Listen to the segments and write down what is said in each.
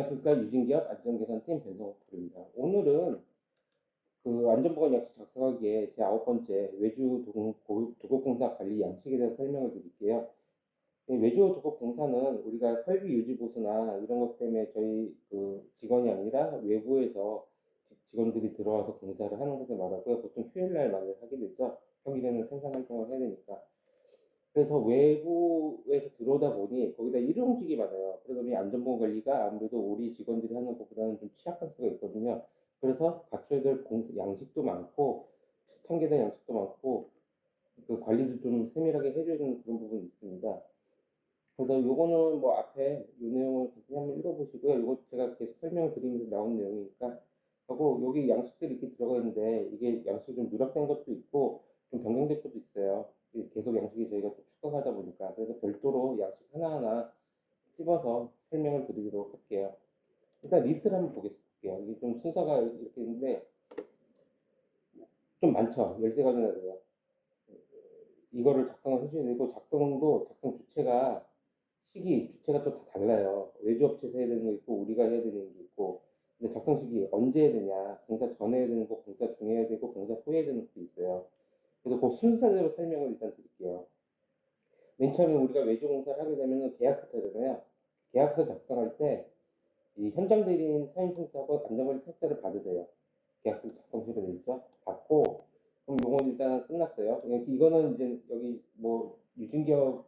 안녕하십니까. 유진기업 안전개선팀 변성호입니다. 오늘은 그 안전보건 약식 작성하기에 제 9번째 외주 도급공사 관리 양식에 대해서 설명을 드릴게요. 이 외주 도급공사는 우리가 설비 유지 보수나 이런 것 때문에 저희 그 직원이 아니라 외부에서 직원들이 들어와서 공사를 하는 것을 말하고요. 보통 휴일날 많이 하게 되죠. 평일에는 생산 활동을 해야 되니까. 그래서 외부에서 들어오다 보니 거기다 일용직이 많아요. 그러다 보니 안전보건 관리가 아무래도 우리 직원들이 하는 것보다는 좀 취약할 수가 있거든요. 그래서 갖춰야 될 양식도 많고, 통계된 양식도 많고, 그 관리도 좀 세밀하게 해줘야 되는 그런 부분이 있습니다. 그래서 요거는 뭐 앞에 이 내용을 같이 한번 읽어보시고요. 이거 제가 계속 설명을 드리면서 나온 내용이니까. 하고 여기 양식들이 이렇게 들어가 있는데 이게 양식이 좀 누락된 것도 있고 좀 변경된 것도 있어요. 계속 양식이 저희가 또 추가하다 보니까 그래서 별도로 양식 하나하나 찝어서 설명을 드리도록 할게요. 일단 리스트를 한번 보겠습니다. 이게 좀 순서가 이렇게 있는데 좀 많죠. 13가지나 돼요. 이거를 작성을 해줘야 되고 작성도 작성 주체가 주체가 또 다 달라요. 외주업체에서 해야 되는 거 있고 우리가 해야 되는 게 있고 근데 작성 시기 언제 해야 되냐 공사 전에 해야 되는 거 공사 중에 해야 되고 공사 후에 해야 되는 것도 있어요. 그래서 그 순서대로 설명을 일단 드릴게요. 맨 처음에 우리가 외주 공사를 하게 되면 계약부터 하잖아요. 계약서 작성할 때 이 현장 대리인 사인 청사하고 안전관리 설사를 받으세요. 계약서 작성식으로 돼 있죠. 받고 그럼 요건 일단 끝났어요. 이거는 이제 여기 뭐 유증기업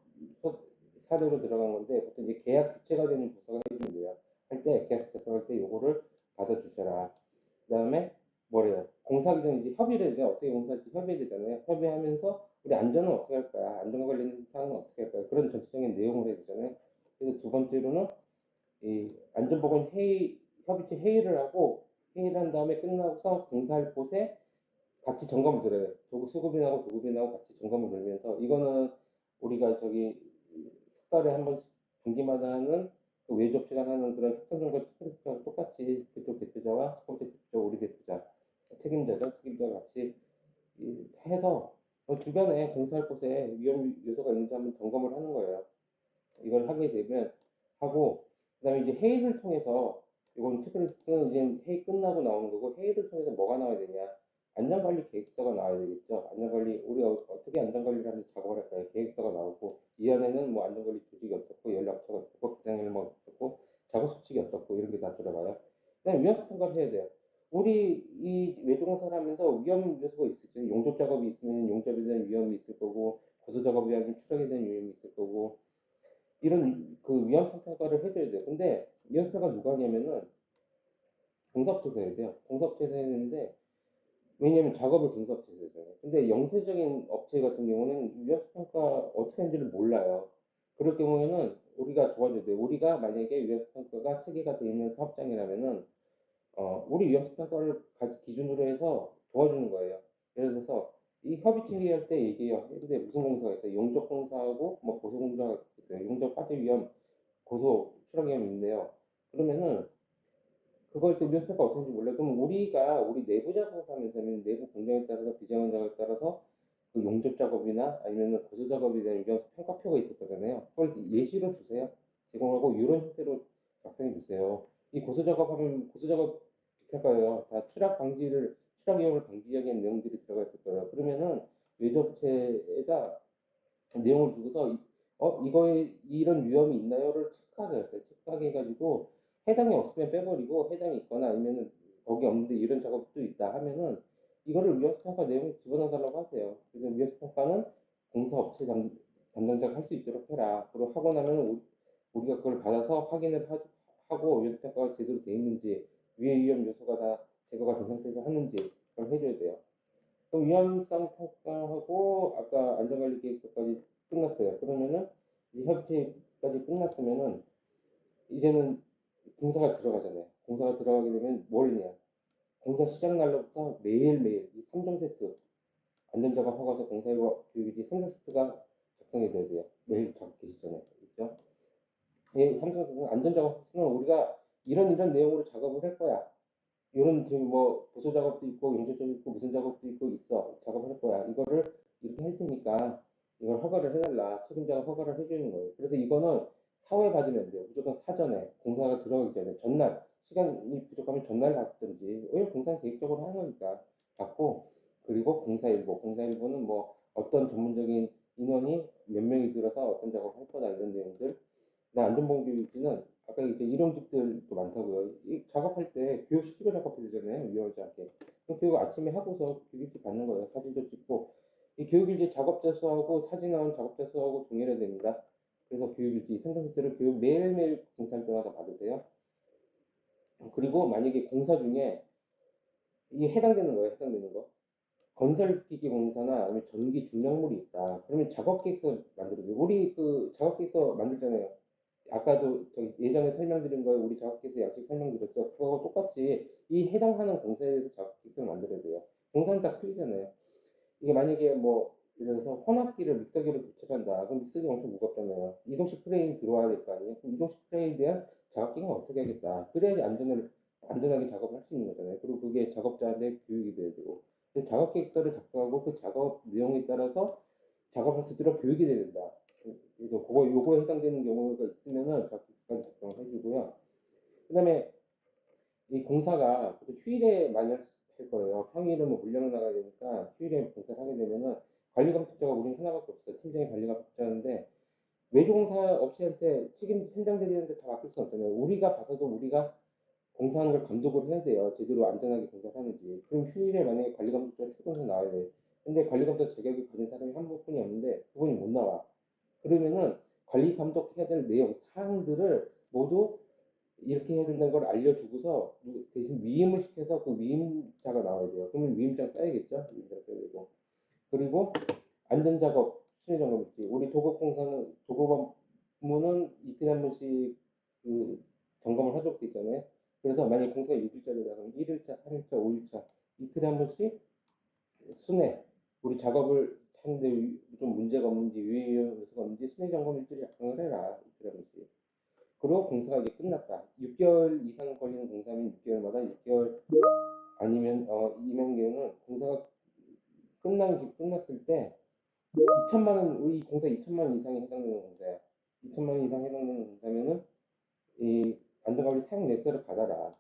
사료로 들어간 건데 보통 이제 계약 주체가 되는 부서가 해주면 돼요. 할 때 계약서 작성할 때 요거를 받아주셔라. 그 다음에 뭐래요? 공사하기 전에 이제 협의를 해야 돼요. 어떻게 공사할지 협의해야 되잖아요. 협의하면서 우리 안전은 어떻게 할 거야? 안전과 관련된 사항은 어떻게 할 거야? 그런 전체적인 내용을 해야 되잖아요. 그래서 두 번째로는 이 안전보건 협의체 회의를 하고 회의를 한 다음에 끝나고서 공사할 곳에 같이 점검을 들어요. 수급인하고 도급인하고 같이 점검을 들면서 이거는 우리가 저기 석 달에 한 번씩 분기마다 하는 그 외주업체가 하는 그런 협상점과 체크리스트랑 똑같이 그쪽 대표자와 첫 번째 대표자, 우리 대표자, 책임자가 같이 해서 주변에 공사할 곳에 위험 요소가 있는지 한번 점검을 하는 거예요. 이걸 하게 되면 하고 그다음에 이제 회의를 통해서 이건 체크리스트는 이제 회의 끝나고 나오는 거고 회의를 통해서 뭐가 나와야 되냐 안전관리 계획서가 나와야 되겠죠. 안전관리 우리가 어떻게 안전관리를 하는지 작업을 할까요? 계획서가 나오고 이 안에는 뭐 안전관리 조직이 어떻고 연락처가 어떻고 비상일만 어떻고 작업 수칙이 어떻고 이런 게 다 들어가요. 그다음에 위험성 평가를 해야 돼요. 우리 이 외주공사를 하면서 위험 요소가 있었죠. 용접 작업이 있으면 용접에 대한 위험이 있을 거고 고소 작업이 하면 추락에 대한 위험이 있을 거고 이런 그 위험성 평가를 해줘야 돼요. 근데 위험성 평가 누가 하냐면은 공사업체에서 해야 돼요. 공사업체에서 해야 되는데 왜냐면 작업을 공사업체에서 해요. 근데 영세적인 업체 같은 경우는 위험성 평가 어떻게 하는지를 몰라요. 그럴 경우에는 우리가 도와줘야 돼요. 우리가 만약에 위험성 평가가 체계가 되어 있는 사업장이라면은 우리 위험성 평가를 기준으로 해서 도와주는 거예요. 예를 들어서 이 협의체 회의할 때 얘기해요. 근데 무슨 공사가 있어요? 용접 공사하고 뭐 고소 공사가 있어요. 용접 파괴 위험 고소 추락 위험이 있네요. 그러면은 그걸 또 위험평가 어떻게 하는지 몰라요. 그럼 우리가 우리 내부 작업하면서는 내부 공정에 따라서 비정한 작업에 따라서 그 용접 작업이나 아니면 고소 작업에 대한 위험성 평가표가 있을 거잖아요. 그걸 예시로 주세요. 제공하고 이런 형태로 작성해 주세요. 이 고소 작업하면 고소 작업 비슷할 거예요. 다 추락 위험을 방지하기 위한 내용들이 들어가 있을 거예요. 그러면은 외주업체에다 내용을 주고서 이거에 이런 위험이 있나요를 체크하게 했어요. 체크하게 해가지고 해당이 없으면 빼버리고 해당이 있거나 아니면은 거기 없는데 이런 작업도 있다 하면은 이거를 위험성 평가 내용에 집어넣어달라고 하세요. 그래서 위험성 평가는 공사업체 담당자가 할 수 있도록 해라. 그리고 하고 나면 우리가 그걸 받아서 확인을 하고 위험성 평가가 제대로 되어 있는지 위해 위험 요소가 다 제거가 된 상태에서 하는지 그걸 해줘야 돼요. 그럼 위험성 평가하고 아까 안전관리 계획서까지 끝났어요. 그러면은 이 협의체까지 끝났으면은 이제는 공사가 들어가잖아요. 공사가 들어가게 되면 뭘 해야? 공사 시작 날로부터 매일매일 이 3종 세트 안전작업 허가서 공사 교육이 3종 세트가 작성이 돼야 돼요. 매일 작업 계시 전에. 그렇죠? 이 3종 세트는 안전작업 코스는 우리가 이런 내용으로 작업을 할 거야. 이런 지금 뭐 보조 작업도 있고 용접 작업도 있고 무슨 작업도 있고 있어 작업을 할 거야. 이거를 이렇게 할 테니까 이걸 허가를 해달라. 책임자가 허가를 해주는 거예요. 그래서 이거는 사후에 받으면 안 돼요. 무조건 사전에 공사가 들어가기 전에 전날 시간이 부족하면 전날 받든지 왜냐면 공사는 계획적으로 하는 거니까 받고 그리고 공사일보는 뭐 어떤 전문적인 인원이 몇 명이 들어서 어떤 작업을 할 거다 이런 내용들. 안전보건교육지는 아까 이제 일용직들도 많다고요. 이 작업할 때 교육시키고 작업해야 되잖아요. 위험하지 않게. 그럼 교육 아침에 하고서 교육일지 받는 거예요. 사진도 찍고 이 교육일지 작업자 수하고 사진 나온 작업자 수하고 동일해야 됩니다. 그래서 교육일지 생성세트를 교육 매일매일 공사할 때마다 받으세요. 그리고 만약에 공사 중에 이게 해당되는 거예요. 해당되는 거. 건설기기 공사나 아니면 전기 중량물이 있다. 그러면 작업계획서 만들어줘요. 우리 그 작업계획서 만들잖아요. 아까도 저기 예전에 설명드린 거에 우리 작업계획서 약식 설명드렸죠. 그거하고 똑같이 이 해당하는 공사에 대해서 작업계획서를 만들어야 돼요. 공사는 다 틀리잖아요. 이게 만약에 뭐 예를 들어서 혼합기를 믹서기로 교체를 한다. 그럼 믹서기 엄청 무겁잖아요. 이동식 프레임이 들어와야 될 거 아니에요. 그럼 이동식 프레임에 대한 작업기는 어떻게 하겠다. 그래야지 안전하게 작업을 할 수 있는 거잖아요. 그리고 그게 작업자한테 교육이 돼야 되고. 작업 계획서를 작성하고 그 작업 내용에 따라서 작업할 수 있도록 교육이 돼야 된다. 그래서 요거에 해당되는 경우가 있으면은 작업 계획서까지 작성을 해주고요. 그다음에 이 공사가 휴일에 많이 할 거예요. 평일은 뭐 물량 나가야 되니까 휴일에 공사를 하게 되면은 관리 감독자가 우리는 하나밖에 없어요. 팀장이 관리 감독자인데 외주공사 업체한테 책임 현장 대리한테 다 맡길 수 없잖아요. 우리가 봐서도 우리가 공사하는 걸 감독을 해야 돼요. 제대로 안전하게 공사를 하는지. 그럼 휴일에 만약에 관리 감독자 출근해서 나와야 돼. 근데 관리 감독 자격이 가진 사람이 한 분뿐이 없는데 그분이 못 나와. 그러면은 관리 감독해야 될 내용 사항들을 모두 이렇게 해야 된다는 걸 알려주고서 대신 위임을 시켜서 그 위임자가 나와야 돼요. 그러면 위임장 써야겠죠? 위임장 써야 되고. 그리고 안전작업, 순회점검 있지. 우리 도급업무는 이틀에 한 번씩 그 점검을 하도록 돼 있잖아요. 그래서 만약 공사가 6일짜리다 그러면 1일차, 3일차, 5일차 이틀에 한 번씩 순회, 우리 작업을 하는데 좀 문제가 없는지 유의 요소가 없는지 순회 점검 일주일에 작성을 해라. 이틀에 한 번씩. 그리고 공사가 이제 끝났다. 6개월 이상 걸리는 공사면 6개월마다 6개월 아니면 이면 경우는 공사가 끝났을 때 2천만 원, 이 공사 2천만 원 이상에 해당되는 공사야. 2천만 원 이상 해당되는 공사면은 이 안전관리 사용 내역서를 받아라.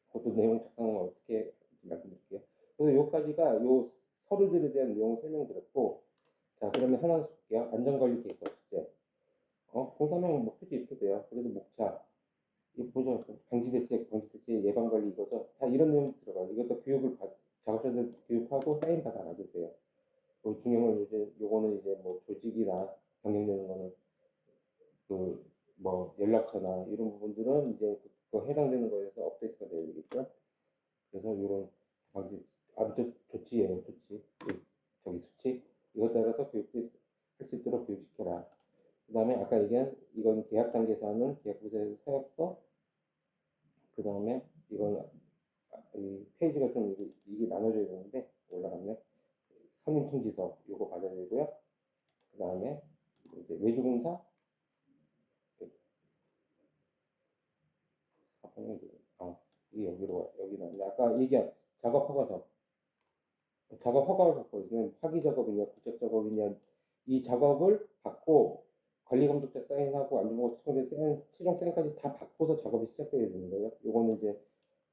그것도 내용 작성을 어떻게 말씀드릴게요. 그래서 여기까지가 요 서류들에 대한 내용을 설명드렸고, 자 그러면 하나씩 볼게요. 안전관리 계획서 숙제. 공사명 목표지 이렇게 돼요. 그래서 목차, 이 보죠. 방지대책, 예방관리 이거죠. 다 이런 내용이 들어가요. 이것도 작업자들 교육하고 사인 받아 놔주세요. 중요한 이제 요거는 이제 뭐 조직이나 경영되는 거는 그 뭐 연락처나 이런 부분들은 이제 그 해당되는 거에서 업데이트가 되야 되겠죠. 그래서 이런 방지 아무튼 조치예요, 조치. 저기 수칙 이것 따라서 교육할 수 있도록 교육시켜라. 그 다음에 아까 얘기한 이건 계약 단계에서 하는 계약부서 서약서. 그 다음에 이건 이 페이지가 좀 이게 나눠져야 되는데 올라갔네. 선임 통지서 요거 받아야 되고요. 그 다음에 이제 외주공사 이게 여기 나왔는데 아까 얘기한 작업 허가서 작업 허가를 받거든요. 파기 작업이냐 부착 작업이냐 이 작업을 받고 관리 감독자 사인하고 안전보건 시청자 최종 사인까지 다 받고서 작업이 시작돼야 되는 거예요. 요거는 이제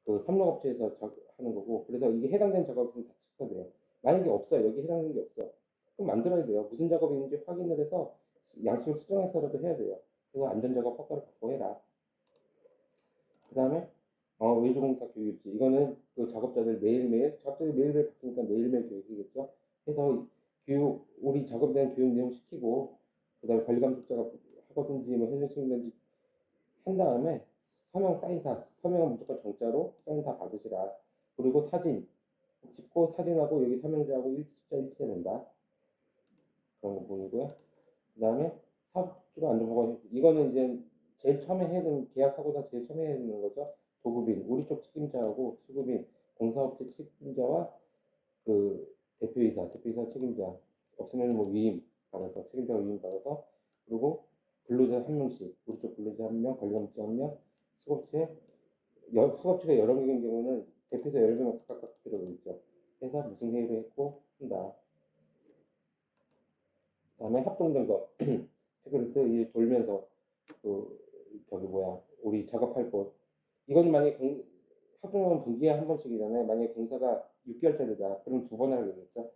그 협력업체에서 하는 거고 그래서 이게 해당되는 작업이 있으면 다 체크가 돼요. 만약에 없어요. 여기 해당되는 게 없어. 그럼 만들어야 돼요. 무슨 작업이 있는지 확인을 해서 양식을 수정해서라도 해야 돼요. 그래서 안전작업 허가를 받고 해라. 그 다음에 외주공사 교육일지 이거는 그 작업자들 매일매일 바뀌니까 매일매일 교육이겠죠. 해서 우리 작업에 대한 교육 내용 시키고 그 다음에 관리감독자가 하거든지 뭐 현장 책임자든지 한 다음에 서명은 무조건 정자로 사인 다 받으시라. 그리고 사진 찍고 사진하고 여기 서명자하고 숫자 일치해야 된다. 그런 거 보이고요. 그 다음에 사업주가 안전보건 이거는 이제 제일 처음에 해야 되는 계약하고서 제일 처음에 해야 되는 거죠. 도급인 우리 쪽 책임자하고 수급인 공사업체 책임자와 그 대표이사 책임자 없으면 뭐 위임 받아서 책임자 위임 받아서 그리고 근로자 한 명씩 우리 쪽 근로자 한 명, 관리감독자 한 명, 수급체가 여러 명인 경우는 대표이사 여러 명 각각 들어있죠. 해서 무슨 회의를 했고 한다. 그다음에 합동점검 체크리스트 돌면서 우리 작업할 곳. 이건 만약에 합동은 분기에 한 번씩이잖아요. 만약에 공사가 6개월짜리다. 그럼 2번 하게 되겠죠.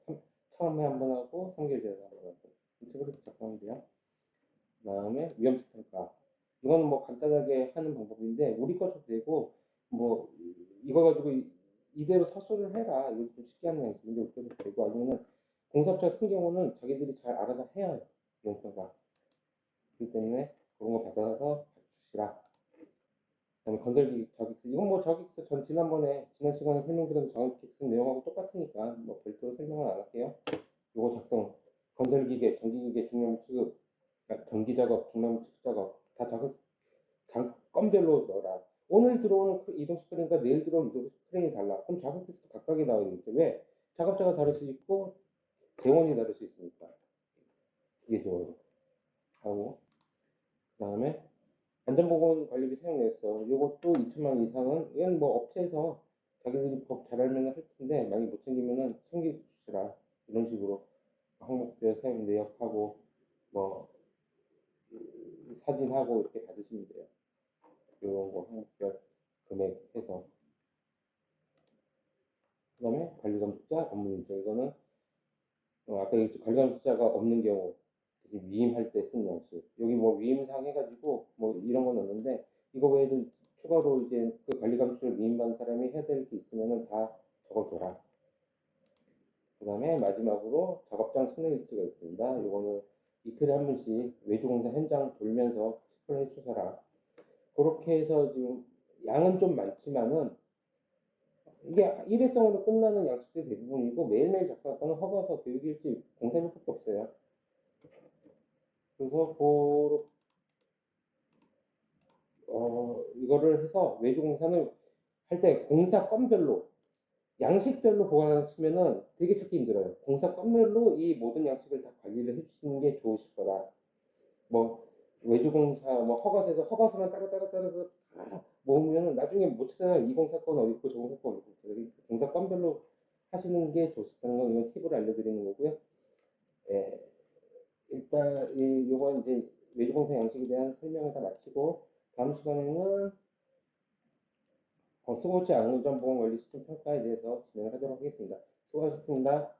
처음에 한 번 하고 3개월 전에 한 번 하고. 그렇게 작성하면 돼요. 그 다음에 위험성 평가. 이거는 뭐 간단하게 하는 방법인데 우리 것도 되고 뭐 이거 가지고 이대로 사소를 해라. 이거 좀 쉽게 하는 양식인데 우리 것도 되고 아니면은 공사업체가 큰 경우는 자기들이 잘 알아서 해요. 위험평가. 그렇기 때문에 그런 거 받아서 주시라. 그다음에 건설기 저격수. 이건 뭐 저격수 지난 시간에 설명드린 저격수 내용하고 똑같으니까 뭐 별도로 설명은 안 할게요. 요거 작성. 건설기계, 전기기계, 중량 취급, 전기 작업, 중량 취급 작업 다 건별로 넣어라. 오늘 들어오는 이동식 크레인과 내일 들어오는 이동식 크레인이 달라. 그럼 작업 테스트 각각이 나오겠죠. 왜? 작업자가 다를 수 있고 재원이 다를 수 있으니까. 기계적으로 하고 그 다음에 안전보건관리비 사용내역서 요것도 2천만 원 이상은 이건 뭐 업체에서 자기들이 법 잘 알면 할 텐데 만약 못 챙기면은 챙겨 주시라. 이런 식으로 항목별 사용 내역하고 뭐 사진하고 이렇게 받으시면 돼요. 이런 거 항목별 금액 해서. 그 다음에 관리감독자 업무인증. 이거는 아까 관리감독자가 없는 경우 위임할 때 쓴 양식. 여기 뭐 위임사항 해가지고 뭐 이런 거 넣는데 이거 외에도 추가로 이제 그 관리감독자를 위임받은 사람이 해야 될 게 있으면은 다 적어줘라. 그 다음에 마지막으로 작업장 선행일지가 있습니다. 이거는 이틀에 한 번씩 외주공사 현장 돌면서 체크를 해주셔라. 그렇게 해서 지금 양은 좀 많지만은 이게 일회성으로 끝나는 양식들이 대부분이고 매일매일 작성할 거는 허가서 교육일지 공사일밖에 없어요. 그래서 이거를 해서 외주공사는 할 때 공사 건별로 양식별로 보관하시면은 되게 찾기 힘들어요. 공사 건별로 이 모든 양식을 다 관리를 해주시는 게 좋으실 거다. 뭐 외주공사 뭐 허가서만 따로따로 다 모으면은 나중에 못 찾아요. 이 공사건 어디 있고 저 공사건 어디 있고. 공사 건별로 하시는 게 좋다는 건 이건 팁을 알려드리는 거고요. 예, 일단 요건 이제 외주공사 양식에 대한 설명을 다 마치고 다음 시간에는 수고치 안전보건관리 시스템 평가에 대해서 진행을 하도록 하겠습니다. 수고하셨습니다.